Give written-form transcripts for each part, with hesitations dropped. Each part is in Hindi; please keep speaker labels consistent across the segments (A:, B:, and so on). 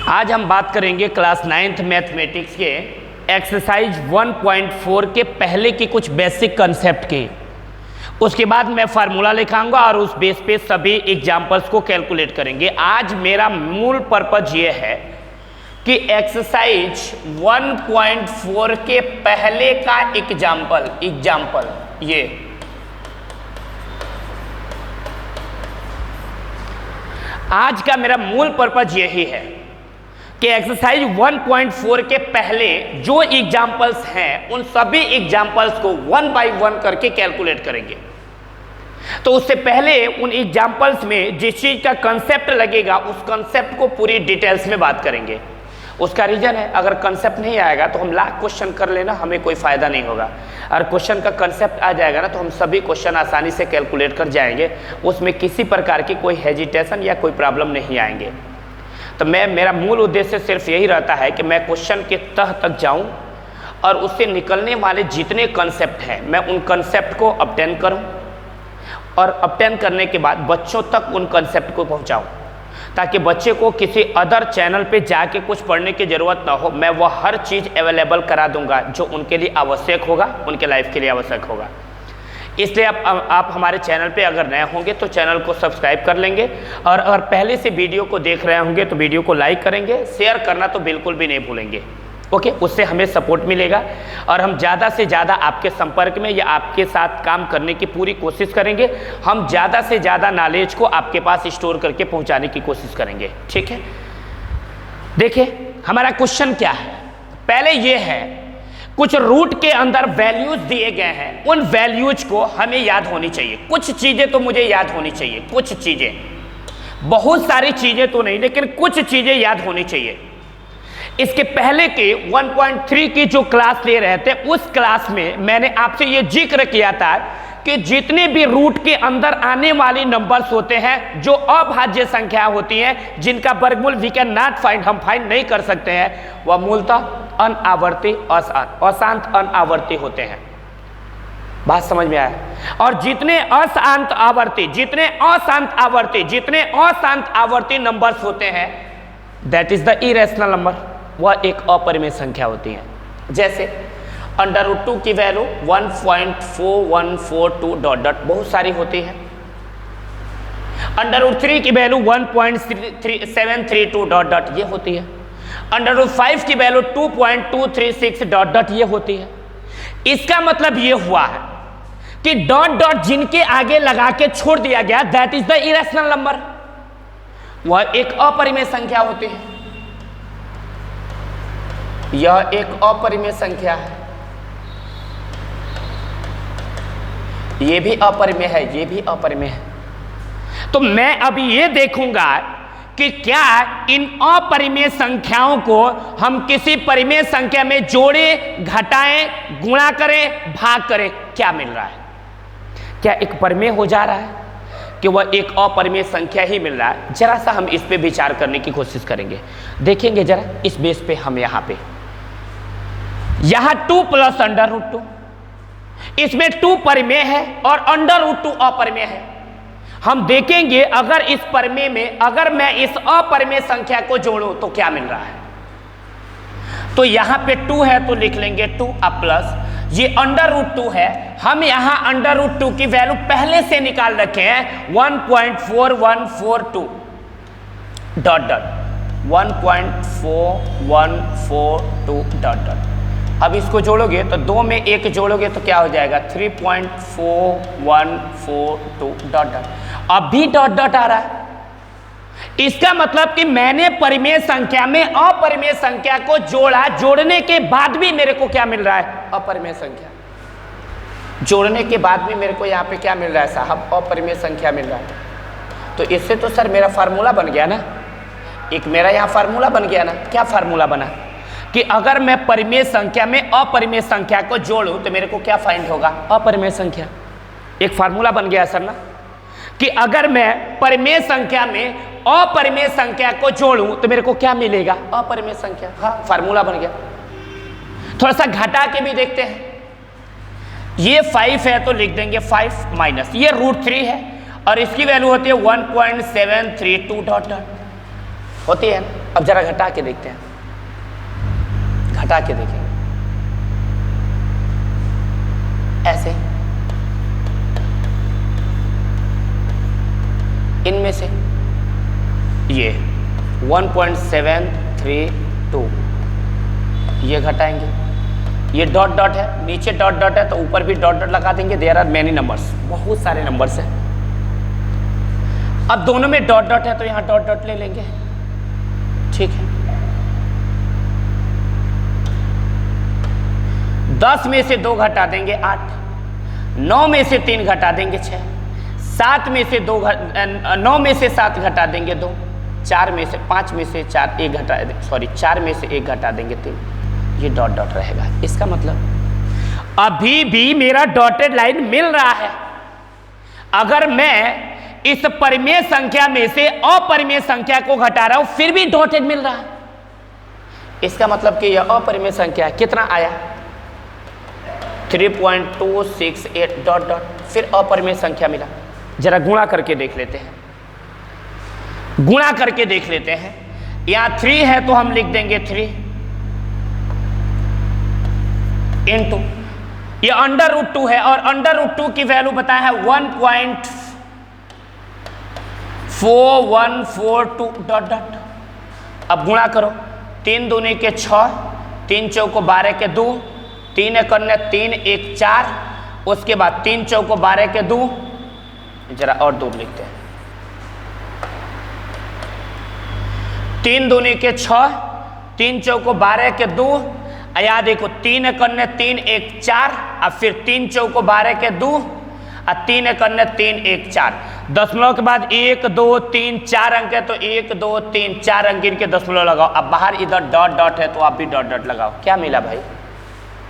A: आज हम बात करेंगे क्लास 9th मैथमेटिक्स के एक्सरसाइज 1.4 के पहले की कुछ बेसिक कंसेप्ट की। उसके बाद मैं फार्मूला लिखाऊंगा और उस बेस पे सभी एग्जाम्पल्स को कैलकुलेट करेंगे। आज मेरा मूल पर्पज ये है कि एक्सरसाइज 1.4 के पहले का एग्जाम्पल ये आज का मेरा मूल पर्पज यही है कि एक्सरसाइज 1.4 के पहले जो एग्जाम्पल्स हैं उन सभी एग्जाम्पल्स को 1 बाय 1 करके कैलकुलेट करेंगे। तो उससे पहले उन एग्जाम्पल्स में जिस चीज का कंसेप्ट लगेगा उस कंसेप्ट को पूरी डिटेल्स में बात करेंगे। उसका रीजन है, अगर कंसेप्ट नहीं आएगा तो हम लाख क्वेश्चन कर लेना, हमें कोई फायदा नहीं होगा। और क्वेश्चन का कंसेप्ट आ जाएगा ना तो हम सभी क्वेश्चन आसानी से कैलकुलेट कर जाएंगे, उसमें किसी प्रकार की कोई हेजिटेशन या कोई प्रॉब्लम नहीं आएंगे। तो मेरा मूल उद्देश्य सिर्फ यही रहता है कि मैं क्वेश्चन के तह तक जाऊं और उससे निकलने वाले जितने कंसेप्ट हैं मैं उन कंसेप्ट को ऑब्टेन करूं और ऑब्टेन करने के बाद बच्चों तक उन कंसेप्ट को पहुंचाऊं, ताकि बच्चे को किसी अदर चैनल पे जाके कुछ पढ़ने की ज़रूरत ना हो। मैं वह हर चीज़ अवेलेबल करा दूंगा जो उनके लिए आवश्यक होगा, उनके लाइफ के लिए आवश्यक होगा। इसलिए आप हमारे चैनल पे अगर नए होंगे तो चैनल को सब्सक्राइब कर लेंगे, और अगर पहले से वीडियो को देख रहे होंगे तो वीडियो को लाइक करेंगे, शेयर करना तो बिल्कुल भी नहीं भूलेंगे। ओके, उससे हमें सपोर्ट मिलेगा और हम ज़्यादा से ज़्यादा आपके संपर्क में या आपके साथ काम करने की पूरी कोशिश करेंगे। हम ज़्यादा से ज़्यादा नॉलेज को आपके पास स्टोर करके पहुंचाने की कोशिश करेंगे। ठीक है, देखिए हमारा क्वेश्चन क्या है। पहले ये है, कुछ रूट के अंदर वैल्यूज दिए गए हैं, उन वैल्यूज को हमें याद होनी चाहिए। कुछ चीज़ें तो मुझे याद होनी चाहिए, कुछ चीज़ें, बहुत सारी चीज़ें तो नहीं, लेकिन कुछ चीज़ें याद होनी चाहिए। इसके पहले के 1.3 की जो क्लास ले रहे थे उस क्लास में मैंने आपसे ये जिक्र किया था कि जितने भी रूट के अंदर आने वाली नंबर्स होते हैं, जो अभाज्य संख्या होती हैं, जिनका वर्गमूल वी कैन नॉट फाइंड, हम फाइंड नहीं कर सकते हैं, वह मूलतः अनावर्ती अशांत अनावर्ती होते हैं। बात समझ में आया? और जितने अशांत आवर्ती नंबर्स होते हैं that is the irrational number, वह एक अपरिमेय संख्या होती है। जैसे √2 की वैल्यू 1.4142 डॉट डॉट बहुत सारी होती है। √3 की वैल्यू 1.732 डॉट डॉट ये होती है। √5 की वैल्यू 2.236 डॉट डॉट ये होती है। इसका मतलब ये हुआ है कि डॉट डॉट जिनके आगे लगा के छोड़ दिया गया that is the irrational number, वह एक अपरिमेय संख्या होती है। यह एक अपरिमेय संख्या है, ये भी अपरिमेय है, ये भी अपरिमेय है। तो मैं अभी ये देखूंगा कि क्या इन अपरिमेय संख्याओं को हम किसी परिमेय संख्या में जोड़ें, घटाएं, गुणा करें, भाग करें, क्या मिल रहा है? क्या एक परिमेय हो जा रहा है कि वह एक अपरिमेय संख्या ही मिल रहा है? जरा सा हम इस पे विचार करने की कोशिश करेंगे, देखेंगे जरा इस बेस पे। हम यहाँ 2 प्लस √2, इसमें 2 परिमेय है और √2 अपरिमेय है। हम देखेंगे अगर इस परिमेय में अगर मैं इस अपरिमेय संख्या को जोड़ूं तो क्या मिल रहा है। तो यहाँ पे 2 है तो लिख लेंगे 2, अब प्लस ये √2 है, हम यहाँ √2 की वैल्यू पहले से निकाल रखे हैं 1.4142 डॉट डॉट 1.4142 डॉट डॉट। अब इसको जोड़ोगे तो 2 में 1 जोड़ोगे तो क्या हो जाएगा 3.4142 डॉट डॉट। अब भी डॉट डॉट आ रहा है, इसका मतलब कि मैंने परिमेय संख्या में अपरिमेय संख्या को जोड़ा, जोड़ने के बाद भी मेरे को क्या मिल रहा है? अपरिमेय संख्या। जोड़ने के बाद भी मेरे को यहाँ पे क्या मिल रहा है साहब? अपरिमेय संख्या मिल रहा है। तो इससे तो सर मेरा फार्मूला बन गया ना, एक मेरा यहाँ फार्मूला बन गया ना। क्या फार्मूला बना कि अगर मैं परिमेय संख्या में अपरिमेय संख्या को जोड़ूं तो मेरे को क्या फाइंड होगा? अपरिमेय संख्या। एक फार्मूला बन गया सर ना, कि अगर मैं परिमेय संख्या में अपरिमेय संख्या को जोड़ूं तो मेरे को क्या मिलेगा? अपरिमेय संख्या। हाँ, फार्मूला बन गया। थोड़ा सा घटा के भी देखते हैं। ये 5 है तो लिख देंगे 5 माइनस ये √3 है और इसकी वैल्यू होती है 1.732 डॉट डॉट होती है। अब जरा घटा के देखते हैं, घटा के देखेंगे ऐसे, इनमें से ये 1.732 ये घटाएंगे, ये डॉट डॉट है, नीचे डॉट डॉट है तो ऊपर भी डॉट डॉट लगा देंगे। देयर आर मेनी नंबर्स, बहुत सारे नंबर्स हैं। अब दोनों में डॉट डॉट है तो यहां डॉट डॉट ले लेंगे, ठीक है। 10 में से 2 घटा देंगे 8, 9 में से 3 घटा देंगे 6, 7 में से 9 में से 7 घटा देंगे 2, 4 में से 5 में से 4 1 घटा, सॉरी 4 में से 1 घटा देंगे 3, ये डॉट डॉट रहेगा। इसका मतलब अभी भी मेरा डॉटेड लाइन मिल रहा है। अगर मैं इस परिमेय संख्या में से अपरिमेय संख्या को घटा रहा हूं फिर भी डॉटेड मिल रहा है, इसका मतलब कि यह अपरिमेय संख्या है। कितना आया 3.268 डॉट डॉट, फिर अपरिमेय संख्या मिला। जरा गुणा करके देख लेते हैं, गुणा करके देख लेते हैं। यहां 3 है तो हम लिख देंगे 3 इंटू, ये √2 है और √2 की वैल्यू बताया है 1.4142 डॉट डॉट। अब गुणा करो, 3 दूनी के 6, 3 चौको 12 के 2, 3 एकन्ने 3 1 4, उसके बाद 3 चौको 12 के 2, जरा और 2 लिखते हैं, 3 दूनी के 6, 3 चौको 12 के 2, या देखो 3 एकन्ने 3 1 4, अब फिर 3 चौको 12 के 2 और 3 एकन्ने 3 1 4। दशमलव के बाद 1 2 3 4 अंक है तो 1 2 3 4 अंक गिन के दशमलव लगाओ। अब बाहर इधर डॉट डॉट है तो आप भी डॉट डॉट लगाओ। क्या मिला भाई,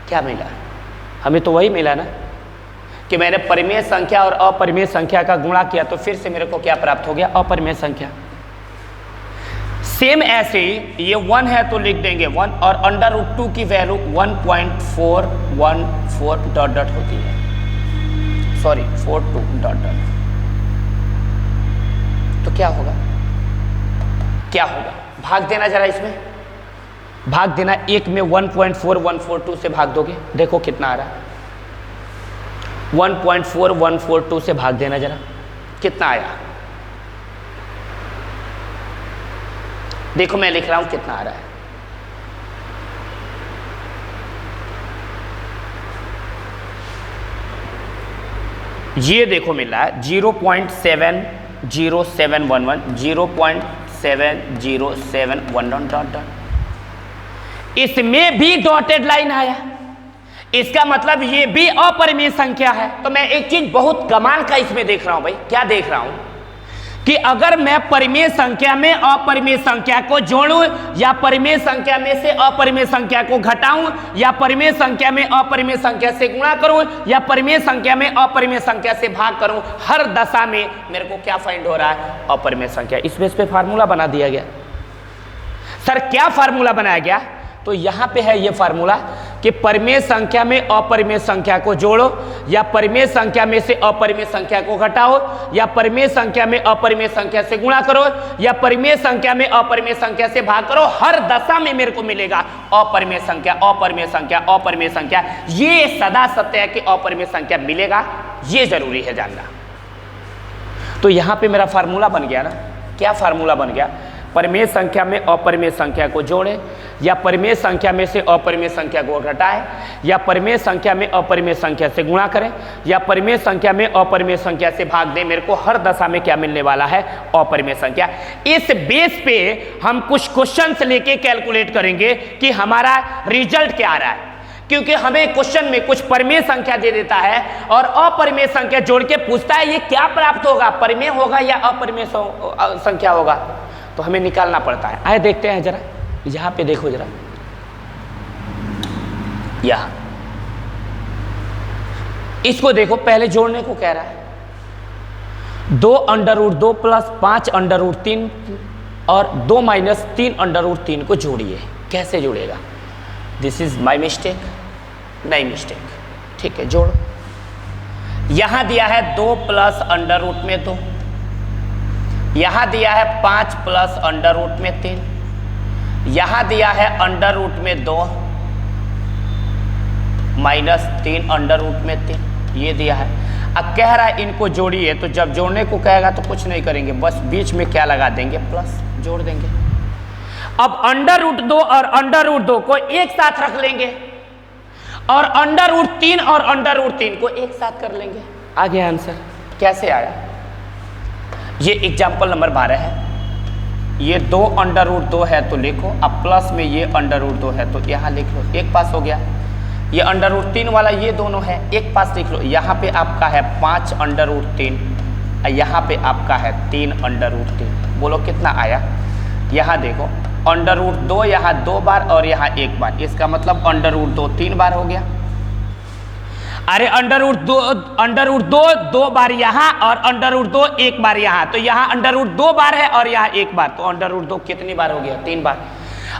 A: क्या मिला? हमें तो वही मिला ना कि मैंने परिमेय संख्या और अपरिमेय संख्या का गुणा किया तो फिर से मेरे को क्या प्राप्त हो गया, अपरिमेय संख्या। सेम ऐसे ही ये 1 है तो लिख देंगे 1 और √2 की वैल्यू 1.414 डॉट डॉट होती है, सॉरी 42 डॉट डॉट। तो क्या होगा, क्या होगा? भाग देना जरा, इसमें भाग देना। एक में 1.4142 से भाग दोगे, देखो कितना आ रहा है। 1.4142 से भाग देना जरा, कितना आया? देखो मैं लिख रहा हूं कितना आ रहा है। ये देखो मिल रहा है 0.70711, 0.70711 डॉट डॉट। इसमें भी डॉटेड लाइन आया, इसका मतलब ये भी अपरिमेय संख्या है। तो मैं एक चीज बहुत कमाल का इसमें देख रहा हूं भाई। क्या देख रहा हूं कि अगर मैं परिमेय संख्या में अपरिमेय संख्या को जोड़ूं या परिमेय संख्या में से अपरिमेय संख्या को घटाऊं या परिमेय संख्या में अपरिमेय संख्या से गुणा करूं या परिमेय संख्या में अपरिमेय संख्या से भाग करूं, हर दशा में मेरे को क्या फाइंड हो रहा है, अपरिमेय संख्या। इस बेस पे फार्मूला बना दिया गया। सर क्या फार्मूला बनाया गया? तो यहां पे है ये फार्मूला कि परिमेय संख्या में अपरिमेय संख्या को जोड़ो या परिमेय संख्या में से अपरिमेय संख्या को घटाओ या परिमेय संख्या में अपरिमेय संख्या से गुणा करो या परिमेय संख्या में अपरिमेय संख्या से भाग करो, हर दशा में मेरे को मिलेगा अपरिमेय संख्या, अपरिमेय संख्या, अपरिमेय संख्या। ये सदा सत्य है कि अपरिमेय संख्या मिलेगा, ये जरूरी है जानना। तो यहां पे मेरा फार्मूला बन गया ना। क्या फार्मूला बन गया? परिमेय संख्या में अपरिमेय संख्या को जोड़े या परिमेय संख्या में से अपरिमेय संख्या को घटाएं या परिमेय संख्या में अपरिमेय संख्या से गुणा करें या परिमेय संख्या में अपरिमेय संख्या से भाग दें। मेरे को हर दशा में क्या मिलने वाला है, अपरिमेय संख्या। इस बेस पे हम कुछ क्वेश्चंस लेके कैलकुलेट करेंगे कि हमारा रिजल्ट क्या आ रहा है, क्योंकि हमें क्वेश्चन में कुछ परिमेय संख्या दे देता है और अपरिमेय संख्या जोड़ के पूछता है ये क्या प्राप्त होगा, परिमेय होगा या अपरिमेय संख्या होगा, तो हमें निकालना पड़ता है। आए देखते हैं जरा, यहां पे देखो जरा, यहां इसको देखो, पहले जोड़ने को कह रहा है 2√2 प्लस 5√3 और 2 माइनस 3√3 को जोड़िए। कैसे जोड़ेगा? दिस इज माई मिस्टेक, नहीं मिस्टेक, ठीक है जोड़ो। यहां दिया है 2 प्लस अंडर रूट में 2, यहां दिया है 5 प्लस अंडर रूट में 3, यहां दिया है अंडर रूट में 2 माइनस 3 अंडर रूट में 3, ये दिया है। अब कह रहा है इनको जोड़िए, तो जब जोड़ने को कहेगा तो कुछ नहीं करेंगे, बस बीच में क्या लगा देंगे, प्लस, जोड़ देंगे। अब अंडर रूट 2 और अंडर रूट 2 को एक साथ रख लेंगे और अंडर रूट 3 और अंडर रूट 3 को एक साथ कर लेंगे। आ गया आंसर। कैसे आया? ये एग्जाम्पल नंबर 12 है। ये 2 अंडर रूट 2 है तो लिखो, अब प्लस में ये अंडर रूट 2 है तो यहाँ लिख लो, एक पास हो गया। ये अंडर रूट 3 वाला ये दोनों है, एक पास लिख लो। यहाँ पे आपका है 5 अंडर रूट 3, यहाँ पे आपका है 3 अंडर रूट 3। बोलो कितना आया? यहाँ देखो, अंडर रूट 2 यहाँ 2 बार और यहाँ 1 बार, इसका मतलब अंडर रूट 2 3 बार हो गया। अरे अंडर रूट 2 2 बार यहाँ और अंडर रूट 2 1 बार यहाँ, तो यहाँ अंडर रूट 2 बार है और यहाँ 1 बार, तो अंडर रूट 2 कितनी बार हो गया? 3 बार।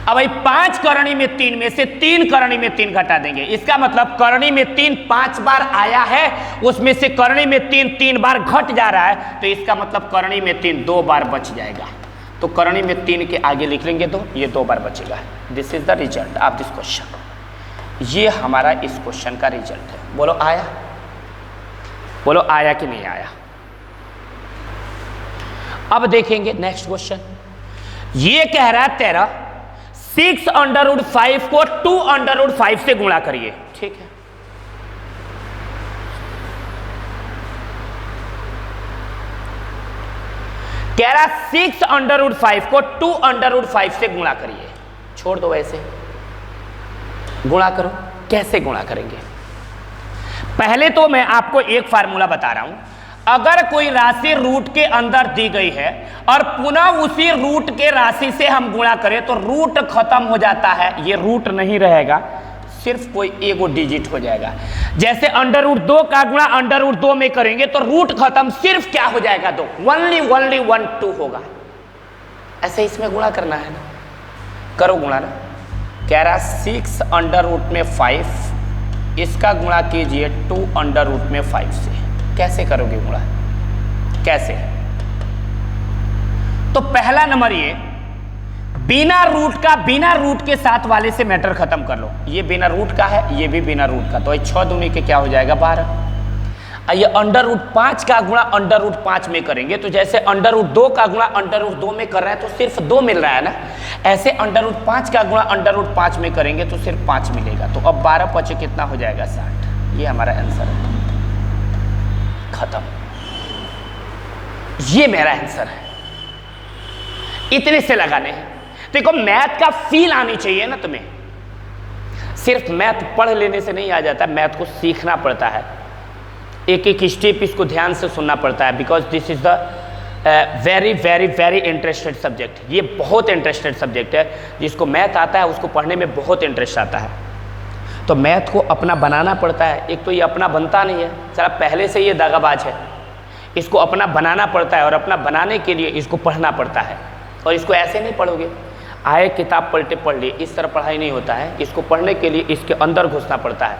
A: अब भाई 5 करणी में 3 में से 3 करणी में 3 घटा देंगे, इसका मतलब करणी में 3 5 बार आया है, उसमें से करणी में 3 बार घट जा रहा है, तो इसका मतलब करणी में 3 2 बार बच जाएगा। तो करणी में 3 के आगे लिख लेंगे 2, ये 2 बार बचेगा। This is the result of this question. ये हमारा इस क्वेश्चन का रिजल्ट है। बोलो आया? बोलो आया कि नहीं आया? अब देखेंगे नेक्स्ट क्वेश्चन। ये कह रहा है तेरा 6 अंडर रूट 5 को 2 अंडर रूट 5 से गुणा करिए। ठीक है, कह रहा 6 अंडर रूट 5 को 2 अंडर रूट 5 से गुणा करिए। छोड़ दो ऐसे, गुणा करो। कैसे गुणा करेंगे? पहले तो मैं आपको एक फार्मूला बता रहा हूं। अगर कोई राशि रूट के अंदर दी गई है और पुनः उसी रूट के राशि से हम गुणा करें तो रूट खत्म हो जाता है, ये रूट नहीं रहेगा, सिर्फ कोई एगो डिजिट हो जाएगा। जैसे अंडर रूट 2 का गुणा अंडर रूट 2 में करेंगे तो रूट खत्म, सिर्फ क्या हो जाएगा? 2, ओनली 1 2 होगा। ऐसे इसमें गुणा करना है ना, करो गुणा ना। कह रहा 6 अंडर रूट में 5, इसका गुणा कीजिए 2 अंडर रूट में 5 से। कैसे करोगे गुणा? कैसे? तो पहला नंबर ये बिना रूट के साथ वाले से मैटर खत्म कर लो। ये बिना रूट का है, ये भी बिना रूट का, तो 6 दूनी के क्या हो जाएगा? 12। ये अंडर रूट 5 का गुणा अंडर रूट 5 में करेंगे तो जैसे अंडर रूट 2 का गुणा अंडर रूट 2 में कर रहे हैं तो सिर्फ 2 मिल रहा है ना, ऐसे अंडर रूट 5 का गुणा अंडर रूट 5 में करेंगे तो सिर्फ 5 मिलेगा। तो अब 12 5 कितना हो जाएगा? 60। ये हमारा आंसर है, खत्म। ये मेरा आंसर है। इतने से लगाने हैं। देखो मैथ का फील आनी चाहिए ना तुम्हें, सिर्फ मैथ पढ़ लेने से नहीं आ जाता, मैथ को सीखना पड़ता है, एक एक स्टेप इसको ध्यान से सुनना पड़ता है। Because this is the very very very interested subject. ये बहुत इंटरेस्टेड सब्जेक्ट है, जिसको मैथ आता है उसको पढ़ने में बहुत इंटरेस्ट आता है। तो मैथ को अपना बनाना पड़ता है। एक तो ये अपना बनता नहीं है, सारा पहले से ये दागाबाज है, इसको अपना बनाना पड़ता है और अपना बनाने के लिए इसको पढ़ना पड़ता है। और इसको ऐसे नहीं पढ़ोगे, आए किताब पलटे पढ़ लिए, इस तरह पढ़ाई नहीं होता है। इसको पढ़ने के लिए इसके अंदर घुसना पड़ता है।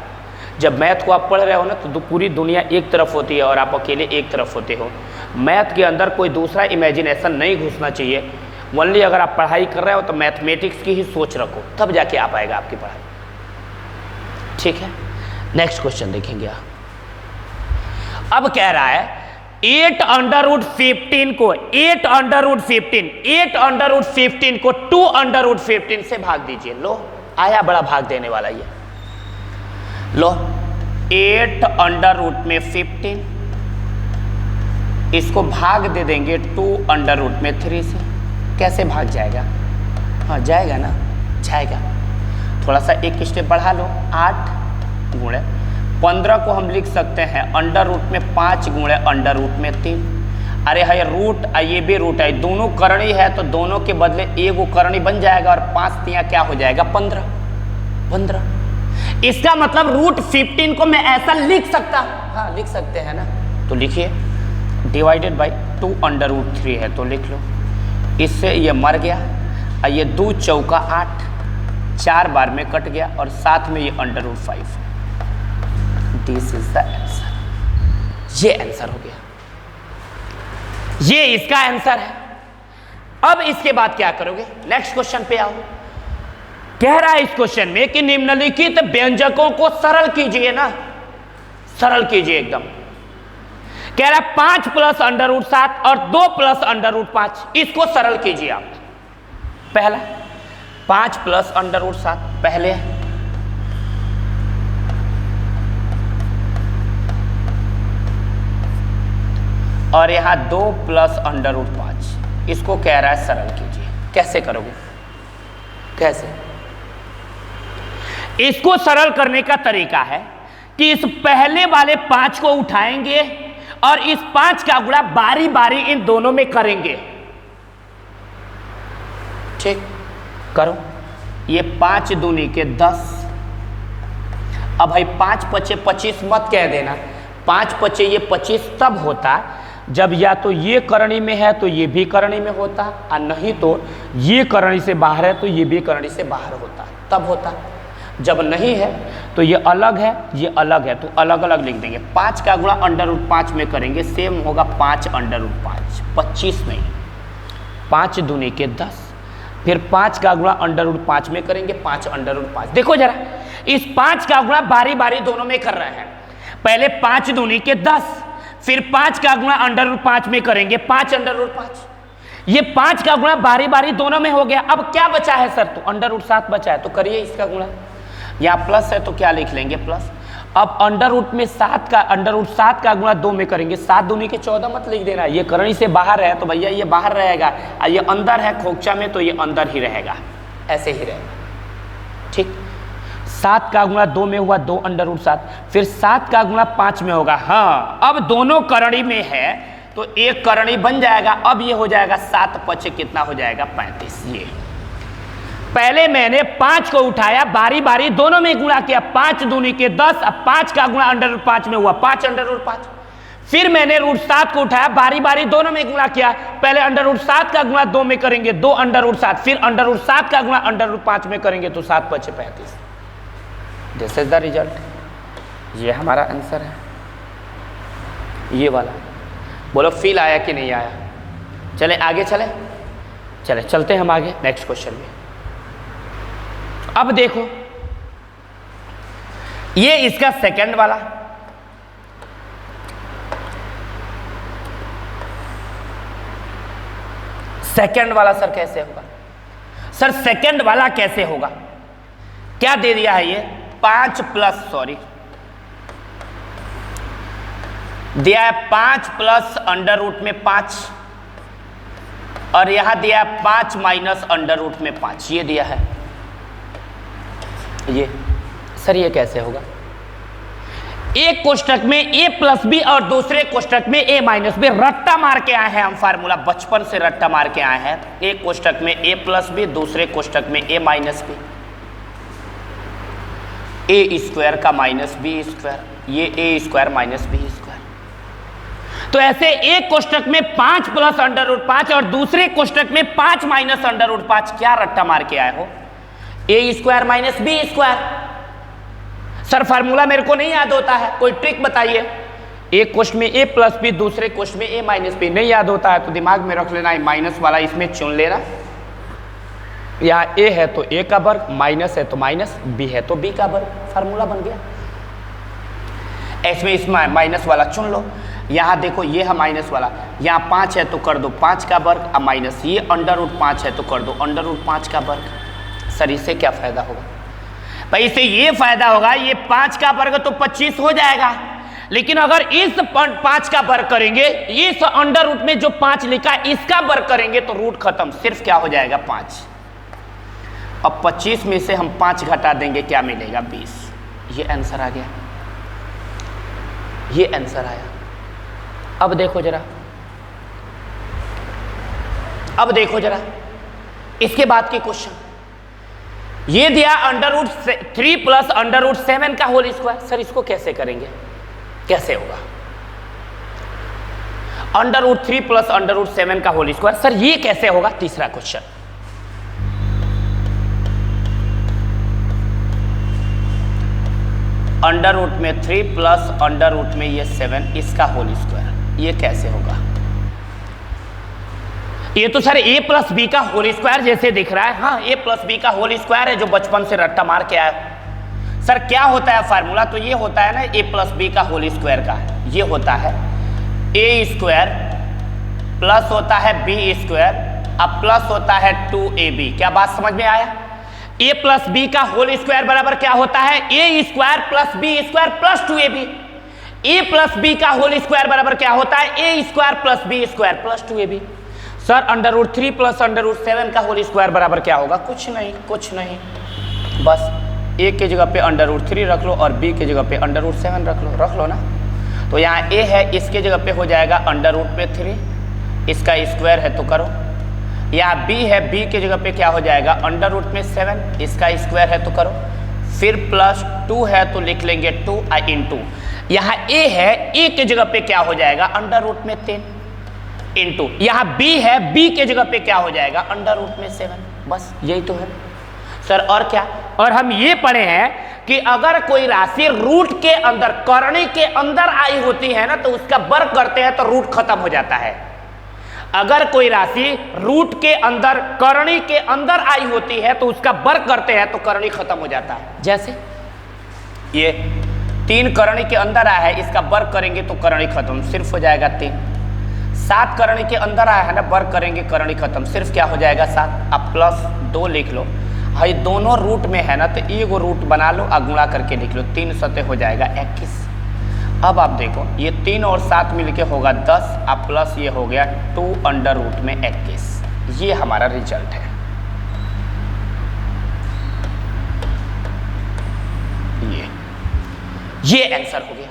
A: जब मैथ को आप पढ़ रहे हो ना तो पूरी दुनिया एक तरफ होती है और आप अकेले एक तरफ होते हो। मैथ के अंदर कोई दूसरा इमेजिनेशन नहीं घुसना चाहिए। ओनली अगर आप पढ़ाई कर रहे हो तो मैथमेटिक्स की ही सोच रखो, तब जाके आ पाएगा आपकी पढ़ाई। ठीक है, नेक्स्ट क्वेश्चन देखेंगे आप। अब कह रहा है 8 अंडर रूट 15 को 8 अंडर रूट 15 को 2 अंडर रूट 15 से भाग दीजिए। लो आया बड़ा भाग देने वाला ये। लो 8 अंडर रूट में 15, इसको भाग दे देंगे 2 अंडर रूट में 3 से। कैसे भाग जाएगा? हाँ जाएगा ना, जाएगा। थोड़ा सा एक स्टेप बढ़ा लो, 8 गुणे 15 को हम लिख सकते हैं अंडर रूट में 5 गुणे अंडर रूट में 3। अरे है रूट, ये भी रूट है, दोनों करणी है तो दोनों के बदले एगो करणी बन जाएगा और 5 तिया क्या हो जाएगा? 15। इसका मतलब रूट 15 को मैं ऐसा लिख सकता हूं। हाँ लिख सकते हैं ना, तो लिखिए डिवाइडेड बाई 2 अंडर रूट 3 है तो लिख लो। इससे ये मर गया, ये 2 चौका 8, 4 बार में कट गया और साथ में ये under root 5। This is the answer. ये आंसर हो गया, ये इसका आंसर है। अब इसके बाद क्या करोगे? नेक्स्ट क्वेश्चन पे आओ। कह रहा है इस क्वेश्चन में कि निम्नलिखित व्यंजकों को सरल कीजिए ना, सरल कीजिए एकदम। कह रहा है 5 प्लस अंडर रूट 7 और 2 प्लस अंडर रूट 5, इसको सरल कीजिए आप। पहला 5 प्लस अंडर रूट 7 पहले, और यहां 2 प्लस अंडर रूट 5, इसको कह रहा है सरल कीजिए। कैसे करोगे? कैसे? इसको सरल करने का तरीका है कि इस पहले वाले 5 को उठाएंगे और इस 5 का गुणा बारी बारी इन दोनों में करेंगे। ठीक, करो। ये 5 दूनी के 10। अब भाई 5 पचे 25 मत कह देना, 5 पचे ये 25 तब होता जब या तो ये करणी में है तो ये भी करणी में होता, और नहीं तो ये करणी से बाहर है तो ये भी करणी से बाहर होता, तब होता। जब नहीं है तो ये अलग है, ये अलग है, तो अलग अलग लिख देंगे। 5 का गुणा अंडर रूट 5 में करेंगे, सेम होगा 5 अंडर रूट 5, 25 नहीं, 5 दूनी के 10। फिर 5 का गुणा अंडर रूट 5 में करेंगे, 5 अंडर रूट 5। देखो जरा, इस 5 का गुणा बारी बारी दोनों में कर रहे हैं। पहले 5 दूनी के 10, फिर 5 का गुणा अंडर रूट 5 में करेंगे, 5 अंडर रूट 5। ये 5 का गुणा बारी बारी दोनों में हो गया। अब क्या बचा है सर? तो अंडर रूट 7 बचा है, तो करिए इसका गुणा। यहाँ प्लस है तो क्या लिख लेंगे? प्लस। अब अंडर रूट में 7 का अंडर रूट 7 का गुणा 2 में करेंगे, 7 दूनी के 14 मत लिख देना, ये करणी से बाहर है तो भैया ये बाहर रहेगा, और ये अंदर है खोखचा में तो ये अंदर ही रहेगा, ऐसे ही रहेगा। ठीक, 7 का गुणा 2 में हुआ 2 अंडर रूट 7, फिर 7 का गुणा 5 में होगा। हाँ, अब दोनों करणी में है तो एक करणी बन जाएगा। अब ये हो जाएगा 7 पचे कितना हो जाएगा? 35। ये पहले मैंने 5 को उठाया, बारी बारी दोनों में गुणा किया, 5 दूनी के 10, अब 5 का गुणा अंडर रूट 5 में हुआ 5 अंडर रूट 5। फिर मैंने रूट 7 को उठाया, बारी बारी दोनों में गुणा किया, पहले अंडर रूट 7 का गुणा 2 में करेंगे, 2 अंडर रूट 7, फिर अंडर रूट 7 का गुणा अंडर रूट 5 में करेंगे तो 7 पचे 35। This is the result. ये हमारा आंसर है, ये वाला। बोलो फील आया कि नहीं आया? चले आगे, चले चलते हम आगे नेक्स्ट क्वेश्चन में। अब देखो, ये इसका सेकंड वाला, सेकंड वाला सर कैसे होगा? सर सेकंड वाला कैसे होगा? क्या दे दिया है? ये 5 प्लस, सॉरी दिया है 5 प्लस अंडर रूट में 5, और यहां दिया है 5 माइनस अंडर रूट में 5, ये दिया है। ये सर ये कैसे होगा? एक कोष्टक में a प्लस बी और दूसरे कोष्टक में a माइनस बी, रट्टा मार के आए हैं हम, फार्मूला बचपन से रट्टा मार के आए हैं। एक कोष्टक में a प्लस बी, दूसरे कोष्टक में a minus B, A square का माइनस बी स्क्वायर, ये A square minus B square. तो ऐसे एक कोष्टक में 5 प्लस अंडर रूट 5 और दूसरे कोष्टक में 5 माइनस अंडर रूट 5, क्या रट्टा मार के आए हो? A square minus B square. Sir formula मेरे को नहीं याद होता है, कोई ट्रिक बताइए। एक कोष्ट में ए प्लस बी, दूसरे कोष्ट में ए माइनस बी, नहीं याद होता है तो दिमाग में रख लेना, माइनस वाला इसमें चुन लेना। यहाँ ए है तो ए का वर्ग, माइनस है तो माइनस, बी है तो बी का वर्ग, फार्मूला बन गया। इसमें माइनस वाला चुन लो। यहाँ देखो ये है माइनस वाला, यहाँ 5 है तो कर दो 5 का वर्ग, अब माइनस ये अंडर रूट 5 है तो कर दो अंडर रूट 5 का वर्ग। सर इससे क्या फायदा होगा? भाई इससे ये फायदा होगा, ये 5 का वर्ग तो 25 हो जाएगा, लेकिन अगर इस 5 का वर्ग करेंगे, इस अंडर रूट में जो 5 लिखा है इसका वर्ग करेंगे तो रूट खत्म, सिर्फ क्या हो जाएगा 5। अब 25 में से हम 5 घटा देंगे, क्या मिलेगा 20। ये आंसर आ गया, ये आंसर आया। अब देखो जरा, अब देखो जरा इसके बाद के क्वेश्चन। ये दिया under root 3 plus under root 7 का होल स्क्वायर। सर इसको कैसे करेंगे? कैसे होगा? Under root 3 plus under root 7 का होल स्क्वायर, सर ये कैसे होगा? तीसरा क्वेश्चन। अंडर रूट में 3 प्लस अंडर रूट में ये 7, इसका होल स्क्वायर, ये कैसे होगा? ये तो सर a प्लस बी का होल स्क्वायर जैसे दिख रहा है। हाँ, a प्लस बी का होल स्क्वायर है जो बचपन से रट्टा मार के आया। सर क्या होता है फार्मूला? तो ये होता है ना a प्लस बी का होल स्क्वायर का, ये होता है a स्क्वायर प्लस होता है b स्क्वायर अब प्लस होता है 2ab। क्या बात समझ में आया? a प्लस बी का होल स्क्वायर बराबर क्या होता है? a square plus b square plus 2ab। a plus b का होल स्क्वायर बराबर क्या होता है? a square plus b square plus 2ab। Sir √3 plus √7 का होल स्क्वायर बराबर क्या होगा? कुछ नहीं, कुछ नहीं, बस a के जगह पे √3 रख लो और b के जगह पे √7 रख लो ना। तो यहाँ a है, इसके जगह पे हो जाएगा √3, इसका स्क्वायर है तो करो। यहाँ b है, b के जगह पे क्या हो जाएगा? √7, इसका स्क्वायर है तो करो। फिर प्लस 2 है तो लिख लेंगे 2 इंटू, यहाँ a है, a के जगह पे क्या हो जाएगा? √3 इंटू, यहाँ b है, b के जगह पे क्या हो जाएगा? √7। बस यही तो है सर, और क्या? और हम ये पढ़े हैं कि अगर कोई राशि रूट के अंदर, करनी के अंदर आई होती है ना, तो उसका वर्ग करते हैं तो रूट खत्म हो जाता है। अगर कोई राशि रूट के अंदर, करनी के अंदर आई होती है तो उसका वर्ग करते हैं तो करनी खत्म हो जाता है। जैसे ये 3 करनी के अंदर आया है, इसका वर्ग करेंगे तो करनी खत्म, सिर्फ हो जाएगा 3। 7 करनी के अंदर आया है ना, वर्ग करेंगे करनी खत्म, सिर्फ क्या हो जाएगा? 7। अब प्लस 2 लिख लो, भाई दोनों रूट में है ना, तो एगो रूट बना लो और गुणा करके लिख लो, 3 सते हो जाएगा 21। अब आप देखो, ये 3 और 7 मिलके होगा 10, अब प्लस ये हो गया 2√21। ये हमारा रिजल्ट है। ये आंसर हो गया।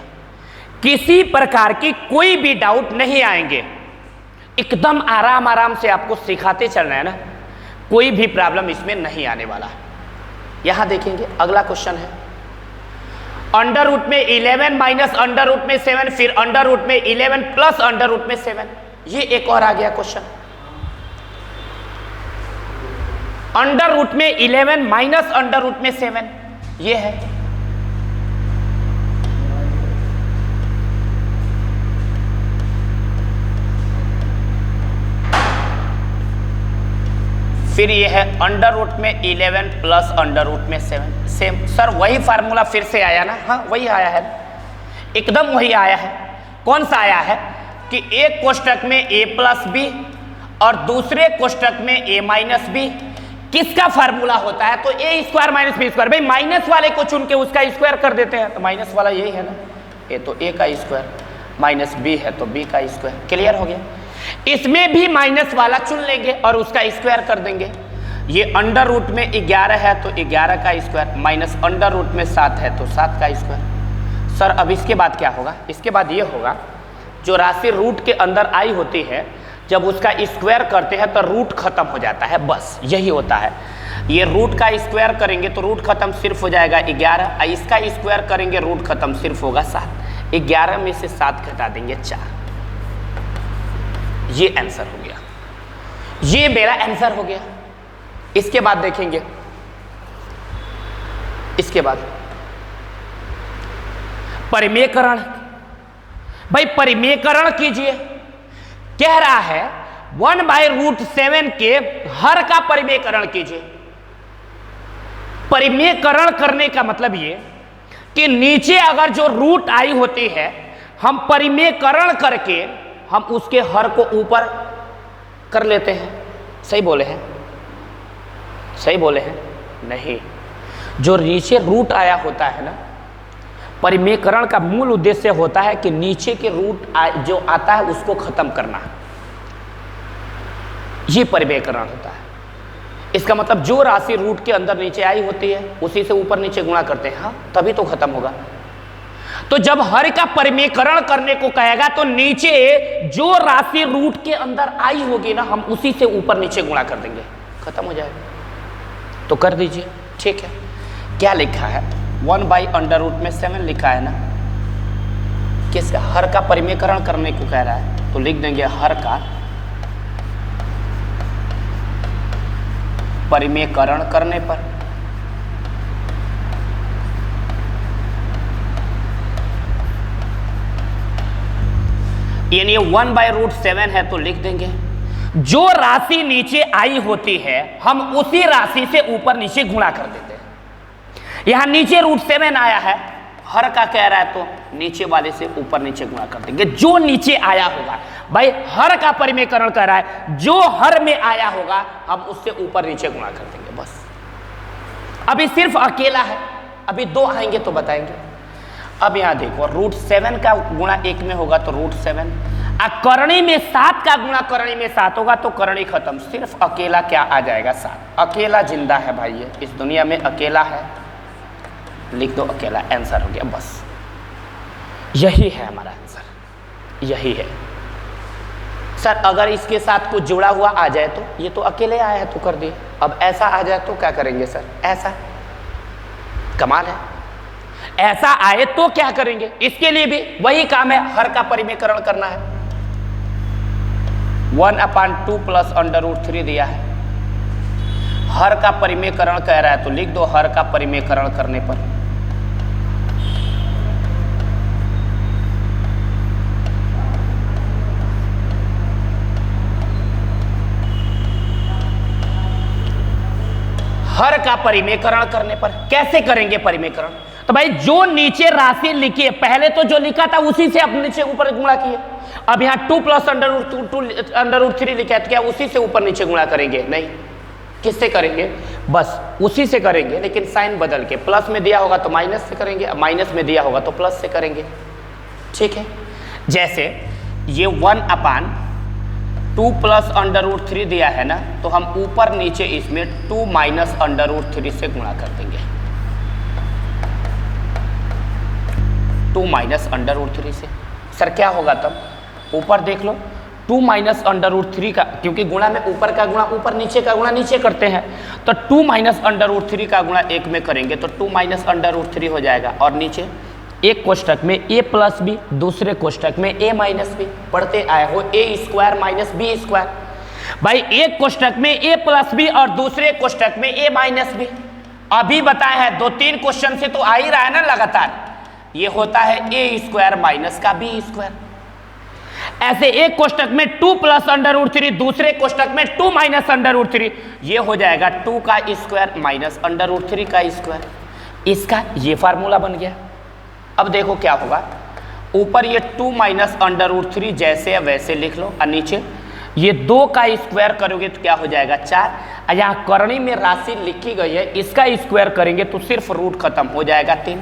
A: किसी प्रकार की कोई भी डाउट नहीं आएंगे, एकदम आराम आराम से आपको सिखाते चलना है ना, कोई भी प्रॉब्लम इसमें नहीं आने वाला। यहां देखेंगे अगला क्वेश्चन है, अंडर रूट में 11 माइनस अंडर रूट में 7, फिर अंडर रूट में 11 प्लस अंडर रूट में 7। ये एक और आ गया क्वेश्चन, अंडर रूट में 11 माइनस अंडर रूट में 7, ये है। फिर ये है अंडर रूट में 11 प्लस अंडर रूट में 7। सेम सर, वही फार्मूला फिर से आया ना? हाँ, वही आया है, एकदम वही आया है। कौन सा आया है कि एक कोष्टक में a प्लस बी और दूसरे कोष्टक में a माइनस बी, किसका फार्मूला होता है? तो a square minus B square. भाई माइनस वाले को चुन के उसका स्क्वायर कर देते हैं, तो माइनस वाला यही है ना, a तो a का स्क्वायर माइनस b है तो b का स्क्वायर। क्लियर हो गया? इसमें भी माइनस वाला चुन लेंगे और उसका स्क्वायर कर देंगे। ये अंडर रूट में 11 है तो 11 का स्क्वायर, माइनस अंडर रूट में 7 है तो 7 का स्क्वायर। सर अब इसके बाद क्या होगा? इसके बाद ये होगा, जो राशि रूट के अंदर आई होती है, जब उसका स्क्वायर करते हैं तो रूट खत्म हो जाता है, बस यही होता है। ये रूट का स्क्वायर करेंगे तो रूट खत्म, सिर्फ हो जाएगा 11। इसका स्क्वायर करेंगे, रूट खत्म, सिर्फ होगा 7। 11 में से 7 घटा देंगे 4। ये आंसर हो गया, ये मेरा आंसर हो गया। इसके बाद देखेंगे, इसके बाद परिमेयकरण। भाई परिमेयकरण कीजिए, कह रहा है 1/√7 के हर का परिमेयकरण कीजिए। परिमेयकरण करने का मतलब ये कि नीचे अगर जो रूट आई होती है, हम परिमेयकरण करके हम उसके हर को ऊपर कर लेते हैं। सही बोले हैं? सही बोले हैं? नहीं, जो नीचे रूट आया होता है ना, परिमेयकरण का मूल उद्देश्य होता है कि नीचे के रूट जो आता है उसको खत्म करना, ये परिमेयकरण होता है। इसका मतलब जो राशि रूट के अंदर नीचे आई होती है उसी से ऊपर नीचे गुणा करते हैं, हाँ, तभी तो खत्म होगा। तो जब हर का परिमेयकरण करने को कहेगा तो नीचे जो राशि रूट के अंदर आई होगी ना, हम उसी से ऊपर नीचे गुणा कर देंगे, खत्म हो जाएगा। तो कर दीजिए, ठीक है। क्या लिखा है? 1/√7 लिखा है ना, किसका? हर का परिमेयकरण करने को कह रहा है, तो लिख देंगे हर का परिमेयकरण करने पर यानी 1/√7 है तो लिख देंगे जो राशि नीचे आई होती है हम उसी राशि से ऊपर नीचे गुणा कर देते हैं। यहां नीचे √7 आया है, हर का कह रहा है तो नीचे वाले से ऊपर नीचे गुणा कर देंगे। जो नीचे आया होगा, भाई हर का परिमेयकरण कर रहा है, जो हर में आया होगा हम उससे ऊपर नीचे गुणा कर देंगे बस। अभी सिर्फ अकेला है, अभी 2 आएंगे तो बताएंगे। अब यहां देखो √7 का गुणा 1 में होगा तो √7, करणी में 7 का गुणा करणी में 7 होगा तो करणी खत्म, सिर्फ अकेला क्या आ जाएगा 7। अकेला जिंदा है भाई, ये इस दुनिया में अकेला है, लिख दो अकेला, आंसर हो गया बस। यही है हमारा आंसर, यही है। सर अगर इसके साथ कुछ जुड़ा हुआ आ जाए तो, ये तो अकेले आया है तो कर दिए, अब ऐसा आ जाए तो क्या करेंगे सर? ऐसा, कमाल है। ऐसा आए तो क्या करेंगे? इसके लिए भी वही काम है, हर का परिमेयकरण करना है। 1/2 प्लस √3 दिया है, हर का परिमेयकरण कह रहा है तो लिख दो हर का परिमेयकरण करने पर हर का परिमेयकरण करने पर कैसे करेंगे परिमेयकरण? तो भाई जो नीचे राशि लिखी है, पहले तो जो लिखा था उसी से अब नीचे ऊपर गुणा किए। अब यहाँ 2 प्लस √3 लिखा है तो क्या उसी से ऊपर नीचे गुणा करेंगे? नहीं, किससे करेंगे? बस उसी से करेंगे, लेकिन साइन बदल के, प्लस में दिया होगा तो माइनस से करेंगे, माइनस में दिया होगा तो प्लस से करेंगे। ठीक है, जैसे ये 1/2 प्लस √3 दिया है ना, तो हम ऊपर नीचे इसमें 2 माइनस √3 से गुणा कर देंगे। 2 माइनस √3 से सर क्या होगा तब? ऊपर देख लो, 2 माइनस √3 का, क्योंकि गुणा में ऊपर का गुणा ऊपर, नीचे का गुणा नीचे करते हैं, तो 2 माइनस √3 का गुणा 1 में करेंगे तो 2 माइनस √3 हो जाएगा। और नीचे एक कोष्टक में a प्लस बी, दूसरे कोष्टक में a माइनस बी, पढ़ते आए हो a² माइनस b²। भाई एक कोष्टक में a प्लस बी और दूसरे कोष्टक में a माइनस बी। अभी बताया है 2-3 क्वेश्चन से तो आ ही रहा है ना लगातार, ये होता है a² माइनस का b²। ऐसे एक कोष्टक में 2 प्लस √3, दूसरे कोष्टक में 2 माइनस √3, ये हो जाएगा 2 का स्क्वायर माइनस √3 का स्क्वायर। इसका ये फार्मूला बन गया। अब देखो क्या होगा, ऊपर ये 2 माइनस √3 जैसे है वैसे लिख लो, और नीचे ये 2 का स्क्वायर करोगे तो क्या हो जाएगा 4। यहाँ करणी में राशि लिखी गई है, इसका स्क्वायर करेंगे तो सिर्फ रूट खत्म हो जाएगा 3।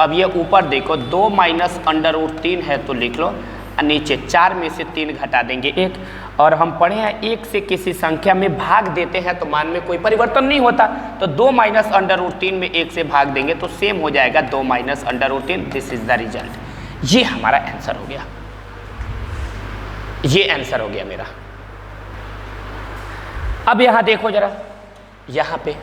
A: अब ये ऊपर देखो 2 माइनस √3 है तो लिख लो, और नीचे 4 में से 3 घटा देंगे 1। और हम पढ़े हैं 1 से किसी संख्या में भाग देते हैं तो मान में कोई परिवर्तन नहीं होता, तो 2 माइनस √3 में 1 से भाग देंगे तो सेम हो जाएगा 2 minus √3। This is the result. ये हमारा आंसर हो गया, ये आंसर हो गया मेरा। अब यहां देखो जरा, यहां पे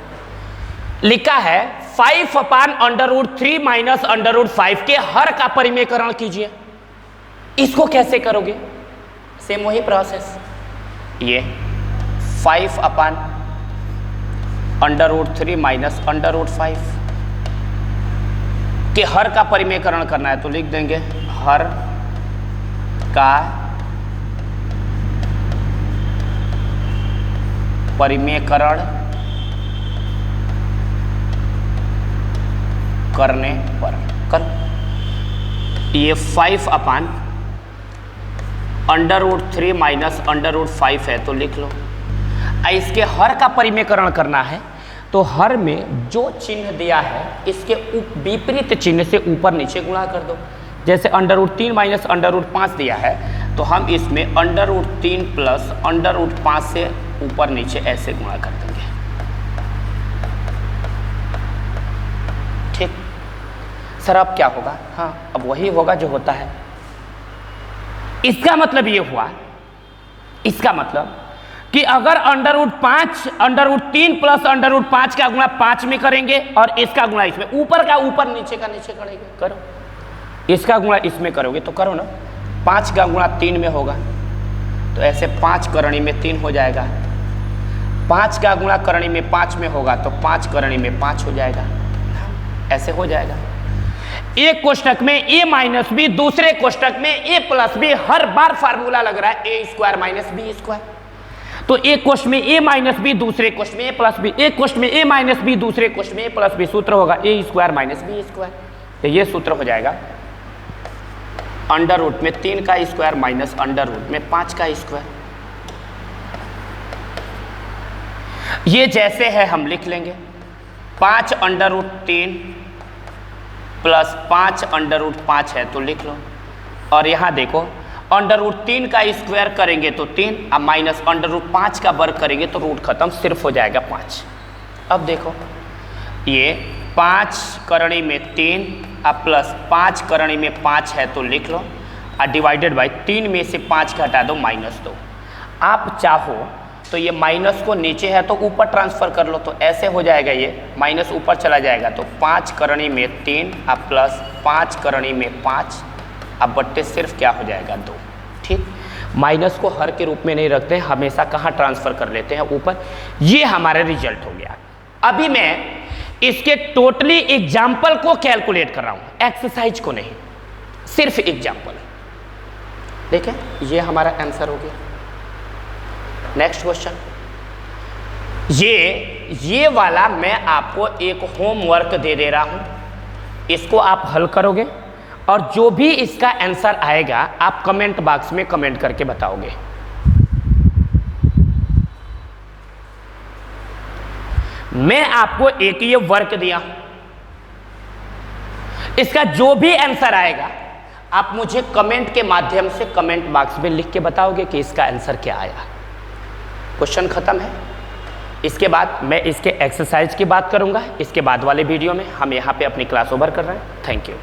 A: लिखा है 5/√3 माइनस √5 के हर का परिमेयकरण कीजिए। इसको कैसे करोगे? सेम वही प्रोसेस, ये 5/√3 माइनस √5 के हर का परिमेयकरण करना है तो लिख देंगे हर का परिमेयकरण करने पर करो। ये 5/√3 माइनस √5 है तो लिख लो। इसके हर का परिमेयकरण करना है तो हर में जो चिन्ह दिया है इसके विपरीत चिन्ह से ऊपर नीचे गुणा कर दो। जैसे √3 माइनस √5 दिया है तो हम इसमें √3 प्लस √5 से ऊपर नीचे ऐसे गुणा कर देंगे। ठीक सर, अब क्या होगा? हाँ, अब वही होगा जो होता है। इसका मतलब ये हुआ, इसका मतलब कि अगर √3 प्लस √5 का गुणा 5 में करेंगे और इसका गुणा इसमें, ऊपर का ऊपर नीचे का नीचे करेंगे, करो। इसका गुणा इसमें करोगे तो करो ना, 5 का गुणा 3 में होगा तो ऐसे 5 करणी में 3 हो जाएगा। 5 का गुणा करणी में 5 में होगा तो 5 करणी में 5 हो जाएगा, ऐसे हो जाएगा। एक कोष्टक में a माइनस बी, दूसरे कोष्टक में a प्लस बी, हर बार फार्मूला लग रहा है a² माइनस बी²। तो एक क्वेश्चन में a माइनस बी, दूसरे क्वेश्चन में a प्लस बी, एक क्वेश्चन में a माइनस बी, दूसरे क्वेश्चन में a प्लस बी। सूत्र होगा a square minus B square. तो ये सूत्र हो जाएगा अंडर रूट में 3 का स्क्वायर माइनस अंडर रूट में 5 का स्क्वायर। ये जैसे है हम लिख लेंगे 5 under root 3 plus 5 under root 5 है तो लिख लो। और यहाँ देखो अंडर रूट 3 का स्क्वायर करेंगे तो 3, अब माइनस अंडर रूट 5 का वर्ग करेंगे तो रूट खत्म, सिर्फ हो जाएगा 5। अब देखो ये 5 करणी में 3 अब प्लस 5 करणी में 5 है तो लिख लो, और डिवाइडेड बाई 3 में से 5 घटा दो -2। आप चाहो तो ये माइनस को नीचे है तो ऊपर ट्रांसफर कर लो, तो ऐसे हो जाएगा, ये माइनस ऊपर चला जाएगा तो 5 करणी में 3 अब प्लस 5 करणी में 5 अब बट्टे सिर्फ क्या हो जाएगा 2। ठीक, माइनस को हर के रूप में नहीं रखते हैं, हमेशा कहाँ ट्रांसफर कर लेते हैं ऊपर। ये हमारा रिजल्ट हो गया। अभी मैं इसके टोटली एग्जाम्पल को कैलकुलेट कर रहा हूं, एक्सरसाइज को नहीं, सिर्फ एग्जाम्पल। देखें ये हमारा आंसर हो गया। नेक्स्ट क्वेश्चन, ये वाला मैं आपको एक होमवर्क दे रहा हूं, इसको आप हल करोगे और जो भी इसका आंसर आएगा आप कमेंट बॉक्स में कमेंट करके बताओगे। मैं आपको एक ये वर्क दिया हूं, इसका जो भी आंसर आएगा आप मुझे कमेंट के माध्यम से कमेंट बॉक्स में लिख के बताओगे कि इसका आंसर क्या आया। क्वेश्चन खत्म है। इसके बाद मैं इसके एक्सरसाइज की बात करूंगा, इसके बाद वाले वीडियो में। हम यहां पे अपनी क्लास ओवर कर रहे हैं। Thank you.